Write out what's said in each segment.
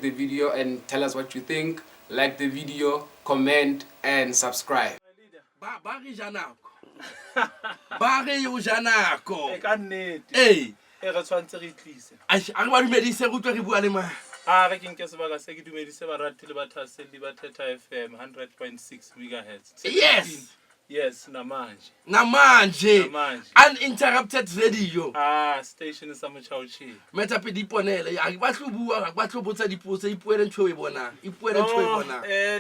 the video and tell us what you think. Like the video, comment, and subscribe. Re ke nke sebaka se ke dumedise baratile ba Thaseli ba Thetha FM 100.6 MHz. Yes, namanje uninterrupted radio. Station sa Mochauchi. Meta pe diponele ya ba tlobua ba tlobotsa dipotse ipuele ntho e bona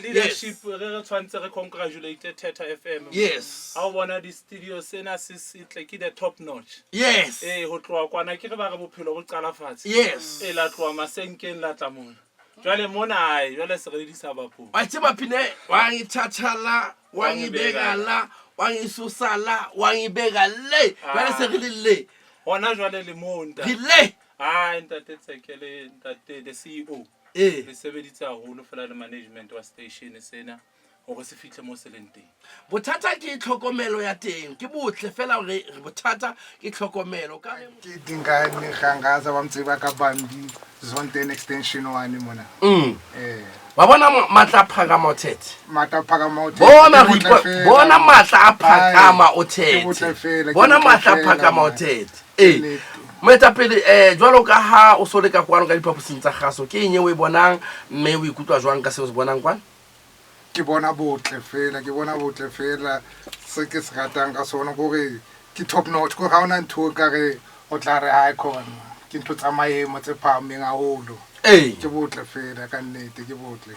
leadership re tshwantse re congratulate Thetha FM. Yes, ha o bona di studio sena se tle ke the top notch. Yes, ho tloa kwana ke re ba re bophelo bo qala fatshe. Yes, la tloa masenkeng la tla mona jwale mona jwale se re di sa bapo wa tseba phine wa ngithathala wa ngibekala wa ngisusala wa ngibeka le jwale se re le hona jwale le monta le ntate tsekele ntate the CEO le sebeditse haholo fela le management wa station sena hore se fihle mo selenteng. Bothata ke tlhokomelo ya teng ke botle fela hore bothata ke tlhokomelo ka ke dingane gangaza ba mtseba ka bambi zonke extension one mona wa bona matla phakama othethe bona bona matla phakama othethe bona matla phakama othethe Moetapele jwalo ka ha o so le ka kwano ka diphaposing tsa gaso ke eng e o e bonang mme o ikutlwa jwang ka se o se bonang kwana? Ke bona botle fela se ke se ratang ka sona gore ke top notch go ga ona ntho ka re o tla re ha khona ke ntho tsa maemo tse phameng haholo ke botle fela ka nnete ke botle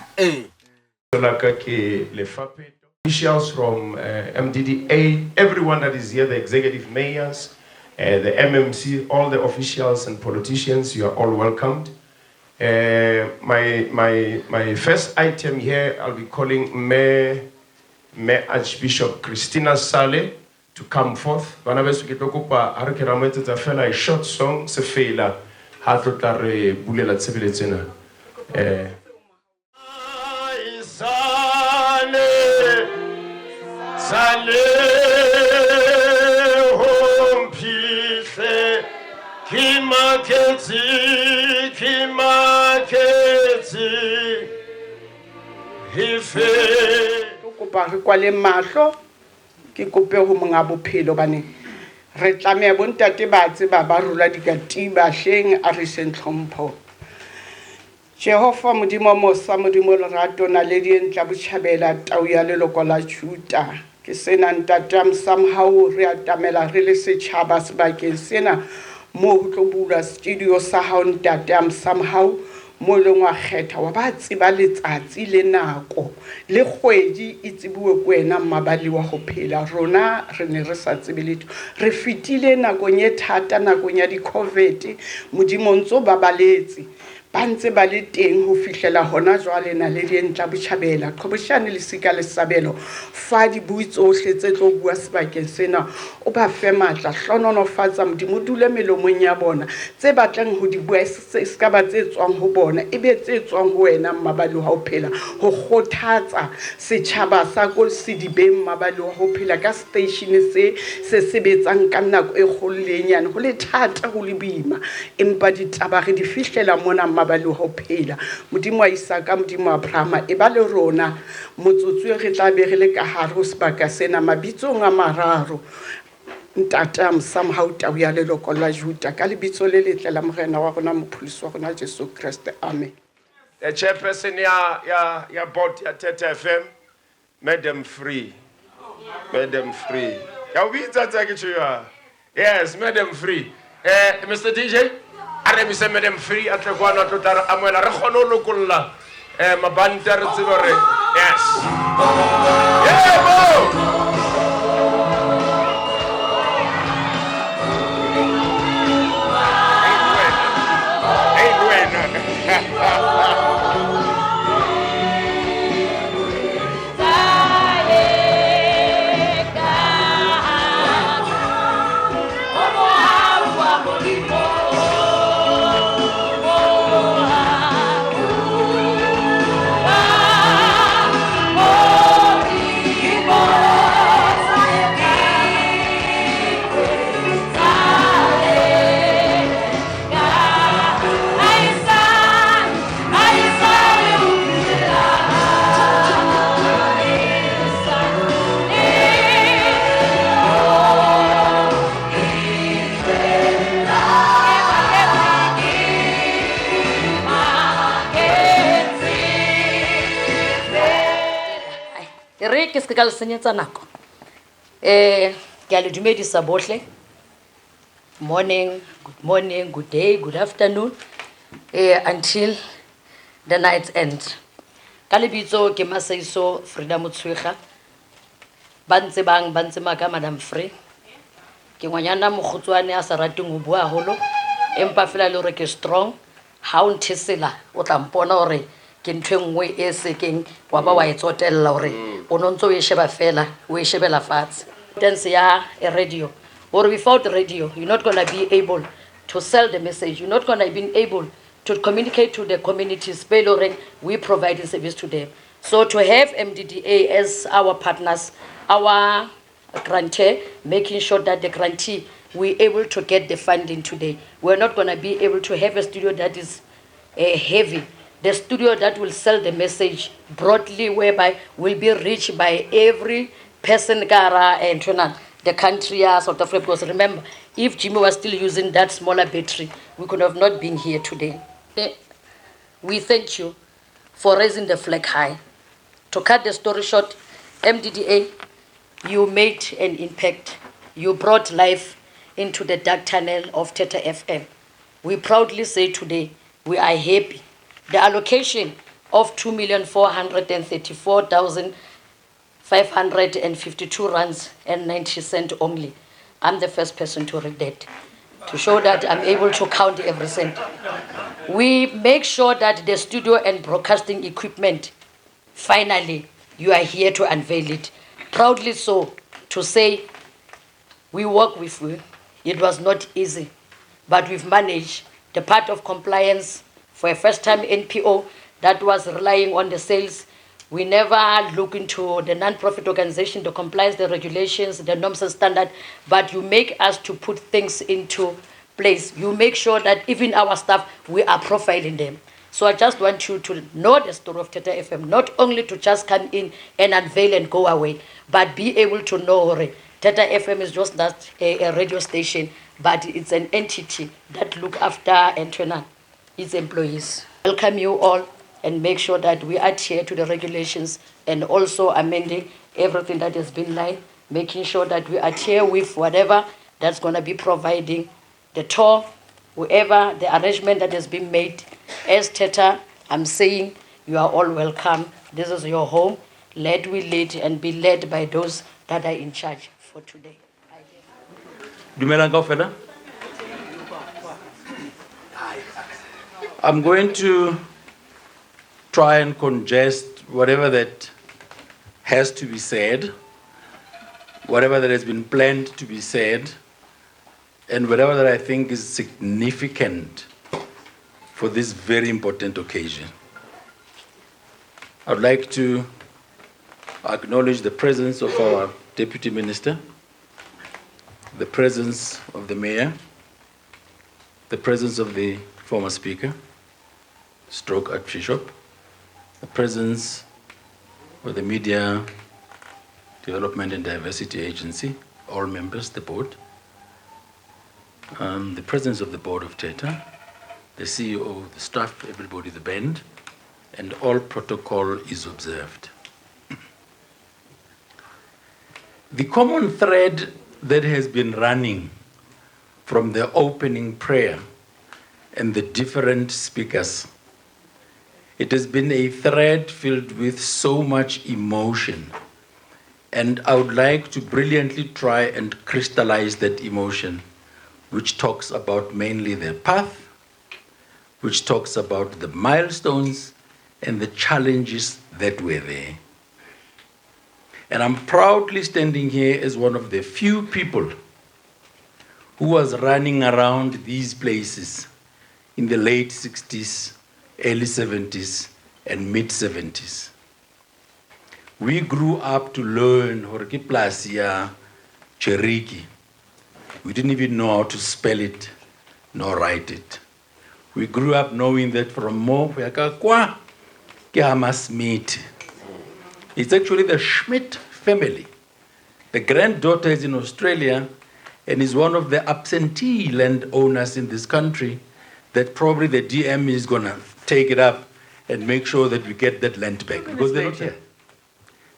officials from MDDA, everyone that is here, the executive mayors, the MMC, all the officials and politicians, you are all welcomed. My first item here, I'll be calling Mayor Archbishop Christina Sale to come forth. A short song, Sefela, Hatotare Bulela Tsebeletsena. Sale home peace Kimaketi hife kopa re kwale mahlo ke kope ho monga bophelo bane re tlameha bontate ba tseba ba rula dikatiba hleng a re sentlhompho Jehova modimo mosa modimo lerato na le dientla botjhabela tau ya leloko la Juda ke sena ntatam somehow re atamela re le setjhaba sebakeng sena mo ho tlo bula studio sa hao ntatam somehow mo le ngwa kgetha wa ba tseba letsatsi le nako le kgwedi e tsibuwe kwena mabali wa go phela rona re ne re sa tsebe letho re fitile nakong e thata nakong ya di covid modimo ntso ba baletse ba ntse ba le teng ho fihlela hona jwale na le dientla botjhabela qhoboshane le sika le sabelo fa di bui tsohle tse tlo bua sebakeng sena o ba fe matla hlononofatsa modimo dule melomong ya bona tse batlang ho di bua se ska ba tse tswang ho bona e be tse tswang ho wena mabalo ha o phela ho kgothatsa setjhaba sa ko se di beng mabalo ha o phela ka station se sebetsang ka nako e kgollenyane ho le thata ho le boima empa ditaba re di fihlela mona mabalo ho phela modimo wa Isaka modimo wa Abraham e ba le rona motsotso re tla be re le ka hare ho sebaka sena mabitsong a mararo ntatam somehow tau ya leloko la Juda ka lebitso le letle la morena wa rona mopholosi wa rona Jesu Kriste amen. The chairperson ya board ya Thetha FM, madam free ya ubitsa tsa ke tshoya yes madam free Mr DJ are mi se madam free atle kwana tlotla amoela re kgone ho lokolla mabanta re tsebe re yes yebo Oh, re ke se ka le senyetsa nako ke a le dumedisa bohle. Morning, good day, good afternoon, until the night's end. Ka lebitso ke Masaiso Frida Motshwega ba ntse maka Madam Free. Ke ngwanyana mokgotswane a sa rateng ho bua haholo empa fela le hore ke strong ha o nthesela o tla mpona hore ke ntwe nngwe e sekeng wa ba wa e tsotella hore o no ntso e sheba fela o e shebela fatshe. Dance ya a radio or without radio you're not going to be able to sell the message, you're not going to be able to communicate to the communities we providing service to them. So to have MDDA as our partners, our grantee, making sure that the grantee we're able to get the funding today. We're not going to be able to have a studio that is heavy, the studio that will sell the message broadly, whereby will be reached by every person gara and the country South Africa. Because remember, if Jimmy was still using that smaller battery, we could have not been here today. We thank you for raising the flag high. To cut the story short, MDDA, you made an impact. You brought life into the dark tunnel of Thetha FM. We proudly say today, we are happy. The allocation of 2,434,552 rands and 90 cents only. I'm the first person to read that, to show that I'm able to count every cent. We make sure that the studio and broadcasting equipment, finally, you are here to unveil it. Proudly so, to say, we work with you. It was not easy, but we've managed the part of compliance for a first-time NPO that was relying on the sales. We never look into the non-profit organization, the compliance, the regulations, the norms and standards, but you make us to put things into place. You make sure that even our staff, we are profiling them. So I just want you to know the story of Thetha FM, not only to just come in and unveil and go away, but be able to know Thetha FM is just not a radio station, but it's an entity that look after its employees. Welcome you all and make sure that we adhere to the regulations and also amending everything that has been lined, making sure that we adhere with whatever that's going to be providing the tour, whoever the arrangement that has been made. As Thetha, I'm saying you are all welcome. This is your home. Let we lead and be led by those that are in charge for today. I'm going to try and congest whatever that has to be said, whatever that has been planned to be said, and whatever that I think is significant for this very important occasion. I would like to acknowledge the presence of our Deputy Minister, the presence of the Mayor, the presence of the former Speaker, Stroke Archbishop, the presence of the Media Development and Diversity Agency, all members, the board, the presence of the board of Thetha, the CEO, the staff, everybody, the band, and all protocol is observed. The common thread that has been running from the opening prayer and the different speakers, it has been a thread filled with so much emotion. And I would like to brilliantly try and crystallize that emotion, which talks about mainly their path, which talks about the milestones and the challenges that were there. And I'm proudly standing here as one of the few people who was running around these places in the late 60s, early 70s, and mid 70s. We grew up to learn Horki Plasia, Cherokee. We didn't even know how to spell it nor write it. We grew up knowing that from Mo, Smith. It's actually the Schmidt family. The granddaughter is in Australia and is one of the absentee landowners in this country that probably the DM is going to take it up and make sure that we get that land back because they're not here.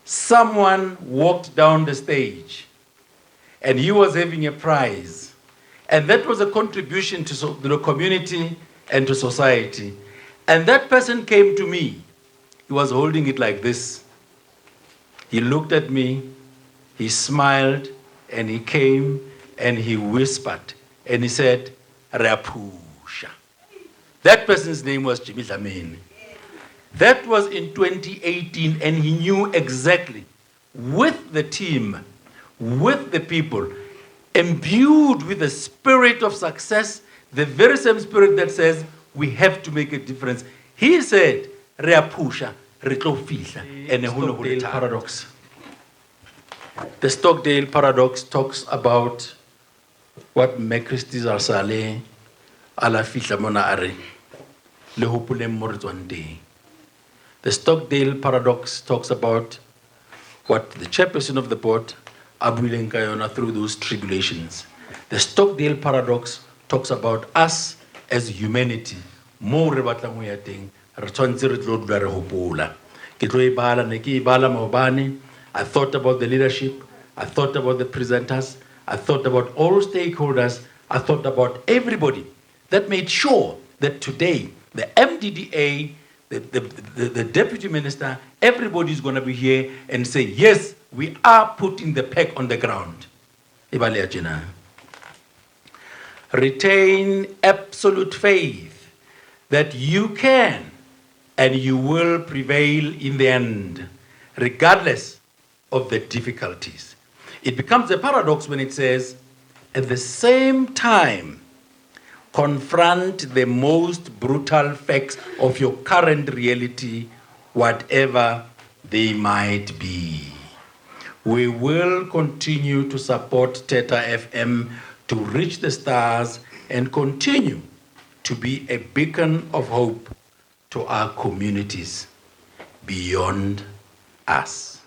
someone walked down the stage and he was having a prize. And that was a contribution to the community and to society. And that person came to me. He was holding it like this. He looked at me, he smiled, and he came and he whispered. And he said, Rapusha. That person's name was Jimmy Dlamini. That was in 2018, and he knew exactly, with the team, with the people, imbued with the spirit of success, the very same spirit that says we have to make a difference. He said, Reapusha, Retlofisha, and the Stockdale paradox. The Stockdale paradox talks about what Mekristi Zarsale, ala fihla mona are, le hopoleng mo re tswang teng. The Stockdale paradox talks about what the chairperson of the board, unveiling through those tribulations. The Stockdale paradox talks about us as humanity. Mo re batlang ho ya teng, re tshwantse re tlo dula re hopola. Ke tlo e bala ne ke e bala maobane. I thought about the leadership, I thought about the presenters, I thought about all stakeholders, I thought about everybody that made sure that today the MDDA, the deputy minister, everybody is going to be here and say, yes, we are putting the peg on the ground. Retain absolute faith that you can and you will prevail in the end, regardless of the difficulties. It becomes a paradox when it says, at the same time, confront the most brutal facts of your current reality, whatever they might be. We will continue to support Thetha FM to reach the stars and continue to be a beacon of hope to our communities beyond us.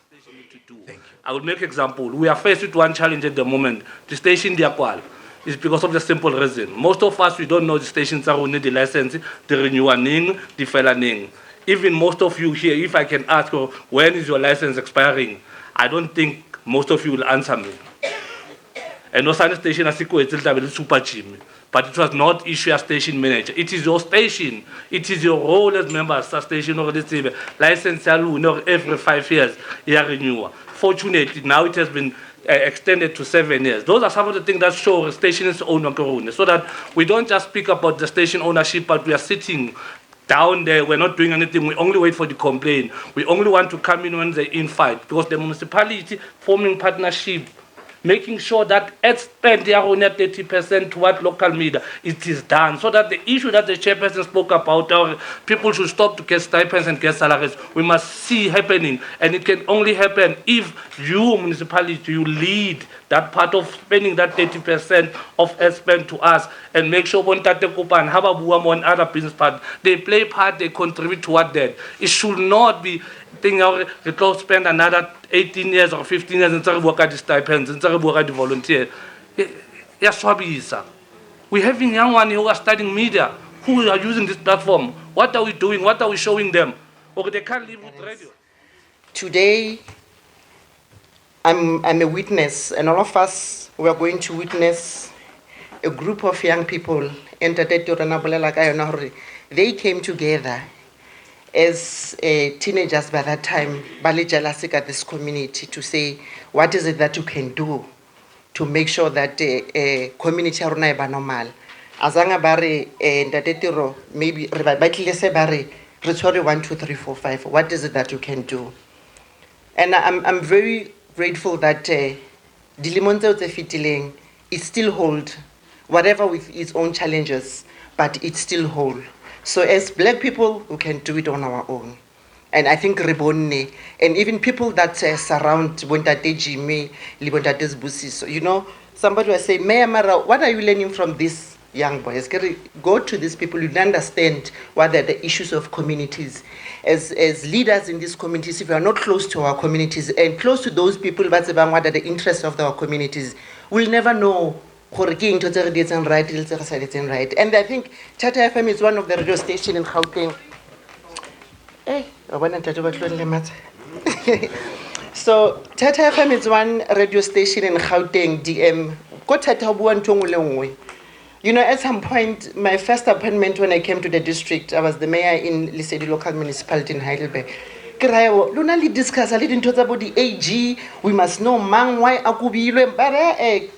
Thank you. I will make an example. We are faced with one challenge at the moment. The station Diakwal is because of the simple reason. Most of us, we don't know the stations are only the license, the renewing, the felling. Even most of you here, if I can ask you, when is your license expiring? I don't think most of you will answer me. And no station is super Jimmy. But it was not issue as station manager. It is your station. It is your role as member of station or the license every 5 years, year renewal. Fortunately, now it has been extended to 7 years. Those are some of the things that show the station is owner corona, so that we don't just speak about the station ownership, but we are sitting down there, we're not doing anything, we only wait for the complaint. We only want to come in when they're in fight, because the municipality forming partnership, making sure that expend their own 30% toward local media, it is done, so that the issue that the chairperson spoke about, people should stop to get stipends and get salaries, we must see happening, and it can only happen if you, municipality, you lead that part of spending that 30% of spend to us, and make sure when Tate Kopan, Hababuam, on other business part, they play part, they contribute toward that. It should not be think we can spend another 18 years or 15 years in the stipends, in the volunteer. Yes, we're having young ones who are studying media, who are using this platform. What are we doing? What are we showing them? Or they can't live with radio. Today, I'm a witness, and all of us, we are going to witness a group of young people, they came together as teenagers by that time, Bali Jalasik at this community, to say, what is it that you can do to make sure that the community are not normal? Azanga Bari and Datetiro, maybe Batlese Bari, Ritori 1, 2, 3, 4, 5. What is it that you can do? And I'm very grateful that Dilimonte Fitiling is still hold, whatever with its own challenges, but it's still whole. So as black people, we can do it on our own. And I think Ribone, and even people that surround Bontate Jimmy, Libontate's Busis, you know, somebody will say, Maya Mara, what are you learning from these young boys? Go to these people, you understand what are the issues of communities. As leaders in these communities, if we are not close to our communities and close to those people, what are the interests of our communities, we'll never know right. And I think Thetha FM is one of the radio stations in Gauteng. So Thetha FM is one radio station in Gauteng, DM. Ko Thetha bua ntho nngwe le nngwe. You know, at some point, my first appointment when I came to the district, I was the mayor in Lesedi local municipality in Heidelberg. Luna li discuss a little bit about the AG. We must know man why akubilwe. But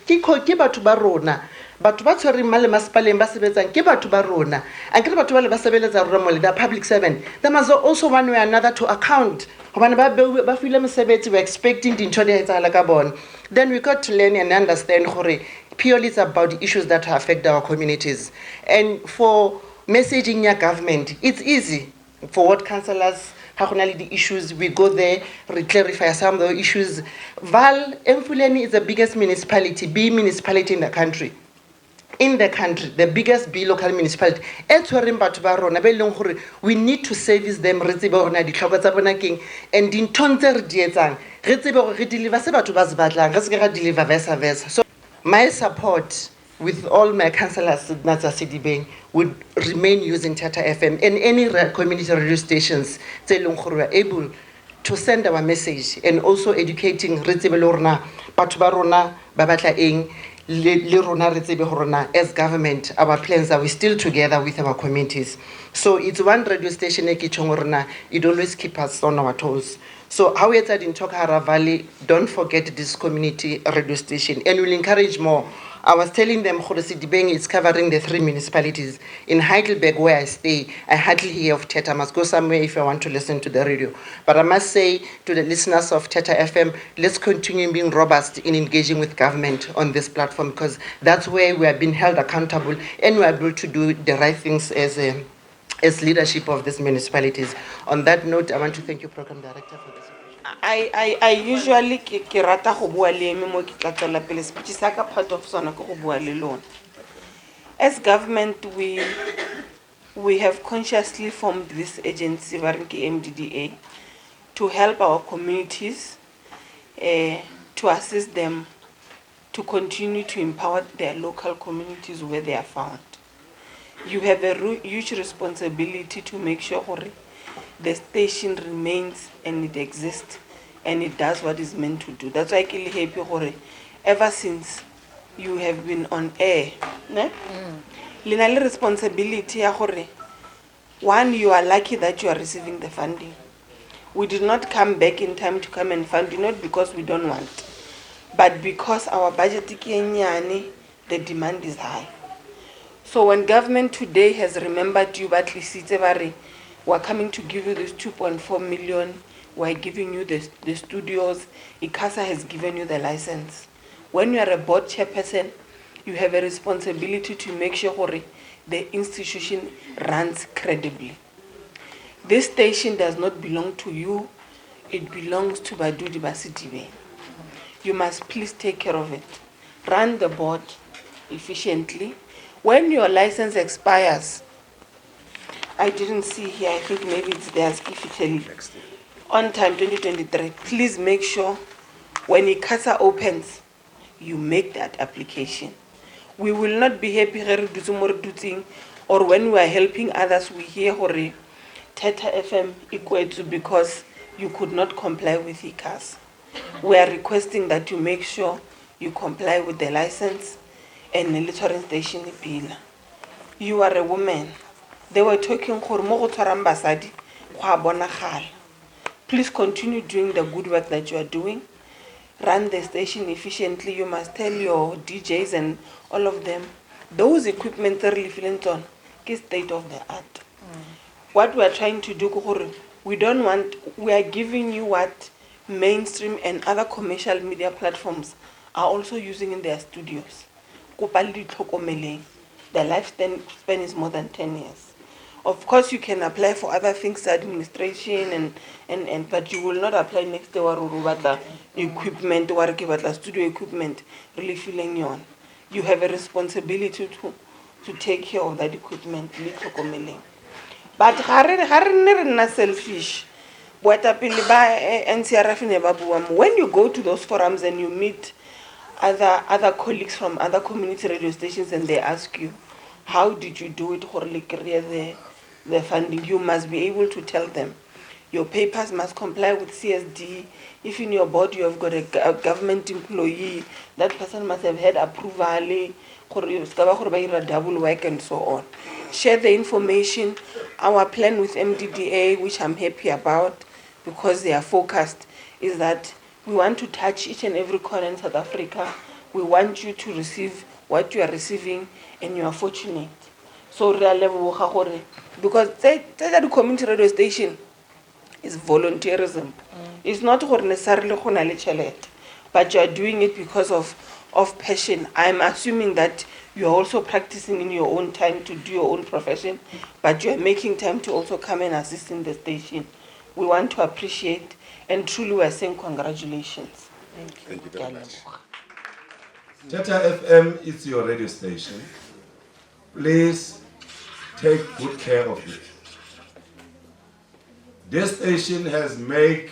ke batho ba rona. Batho ba tshwereng male masepaleng ba sebetsang ke batho ba rona. And ke batho ba le ba sebeletsa rona mo le the public servant. They must also one way or another to account. Hobane ba file mosebetsi we expecting dintho di etsagala ka bona. Then we got to learn and understand gore purely it's about the issues that affect our communities. And for messaging your government, it's easy for ward councillors. The issues, we go there, we clarify some of the issues. Val Mfuleni is the biggest municipality, B municipality in the country. In the country, the biggest B local municipality. We need to service them. And in so my support with all my councillors would remain using Thetha FM and any community radio stations we are able to send our message and also educating as government. Our plans are we still together with our communities. So it's one radio station it always keeps us on our toes. So how it's in Tokara Valley, don't forget this community radio station and we'll encourage more. I was telling them Dibeng is covering the 3 municipalities. In Heidelberg, where I stay, I hardly hear of Thetha. I must go somewhere if I want to listen to the radio. But I must say to the listeners of Thetha FM, let's continue being robust in engaging with government on this platform because that's where we are being held accountable and we are able to do the right things as leadership of these municipalities. On that note, I want to thank you, Program Director, for this. I usually ke rata go bua le eme mo ke tla tswela pele speech sa ka part of sona ke go bua le lona. As government we have consciously formed this agency ke MDDA to help our communities to assist them to continue to empower their local communities where they are found. You have a huge responsibility to make sure the station remains and it exists and it does what it's meant to do. That's why I'm happy ever since you have been on air. Lina responsibility one, you are lucky that you are receiving the funding. We did not come back in time to come and fund you, not because we don't want, but because our budget the demand is high. So when government today has remembered you, but we're coming to give you this 2.4 million. We're giving you the studios. ICASA has given you the license. When you are a board chairperson, you have a responsibility to make sure the institution runs credibly. This station does not belong to you. It belongs to Badudi Basitibe. You must please take care of it. Run the board efficiently. When your license expires, I didn't see here, I think maybe it's there, on time 2023, please make sure when ICASA opens, you make that application. We will not be happy or when we are helping others, we hear Thetha FM equates because you could not comply with ICASA. We are requesting that you make sure you comply with the license and the littering station bill. You are a woman. They were talking please continue doing the good work that you are doing. Run the station efficiently. You must tell your DJs and all of them, those equipment are really feeling on is state of the art. What we are trying to do, we are giving you what mainstream and other commercial media platforms are also using in their studios. The lifespan is more than 10 years. Of course, you can apply for other things, administration, but you will not apply next year for equipment, or studio equipment, really feeling you on. You have a responsibility to take care of that equipment. But not selfish. When you go to those forums and you meet other colleagues from other community radio stations and they ask you, how did you do it for the funding? You must be able to tell them, Your papers must comply with CSD. If in your board you have got a government employee, that person must have had approval, double work and so on. Share the information. Our plan with MDDA, which I'm happy about because they are focused, is that we want to touch each and every corner in South Africa. We want you to receive what you are receiving, and you are fortunate. So because the community radio station is volunteerism. It's not necessarily but you are doing it because of passion. I'm assuming that you are also practicing in your own time to do your own profession, but you are making time to also come and assist in the station. We want to appreciate, and truly we are saying congratulations. Thank you. Thank you very much. Thetha FM is your radio station. Please take good care of it. This station has made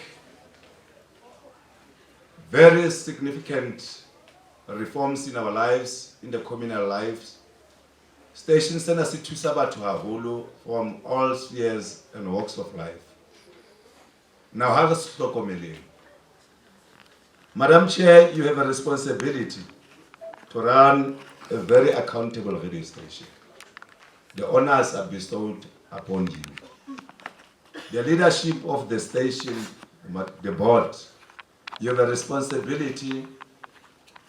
very significant reforms in our lives, in the communal lives. Station sena se thusa batho haholo from all spheres and walks of life. Now, have a hlokomeleng. Madam Chair, you have a responsibility to run a very accountable radio station. The honors are bestowed upon you. The leadership of the station, the board, you have a responsibility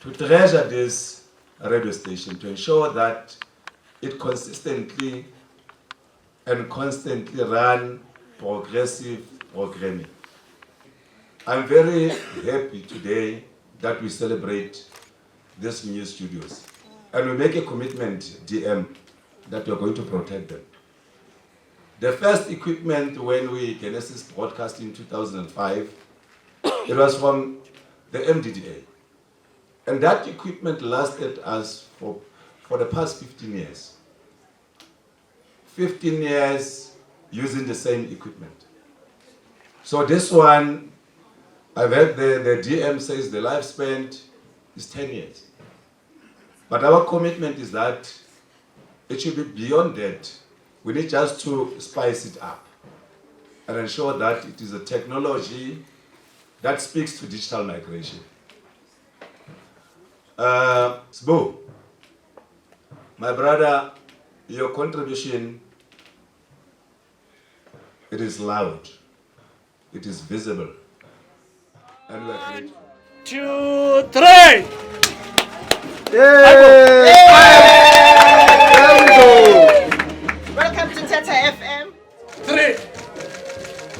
to treasure this radio station, to ensure that it consistently and constantly run progressive programming. I'm very happy today that we celebrate these new studios. And we make a commitment, DM, that we're going to protect them. The first equipment when we Genesis broadcast in 2005, it was from the MDDA. And that equipment lasted us for the past 15 years. 15 years using the same equipment. So this one, I've heard the DM says the lifespan is 10 years. But our commitment is that it should be beyond that. We need just to spice it up and ensure that it is a technology that speaks to digital migration. Sbo, my brother, your contribution, it is loud, it is visible, and we are grateful. 2, 3. Yay! There we go. Welcome to Thetha FM. 3.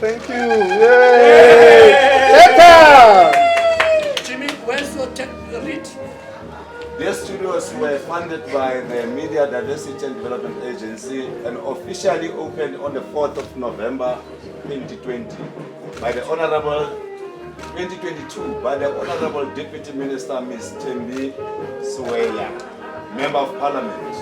Thank you. Yay! Thetha! Jimmy, where's your read? These studios were funded by the Media Diversity and Development Agency and officially opened on the 4th of November 2020 by the Honorable 2022 by the Honorable Deputy Minister Ms. Thembi Suweya, Member of Parliament.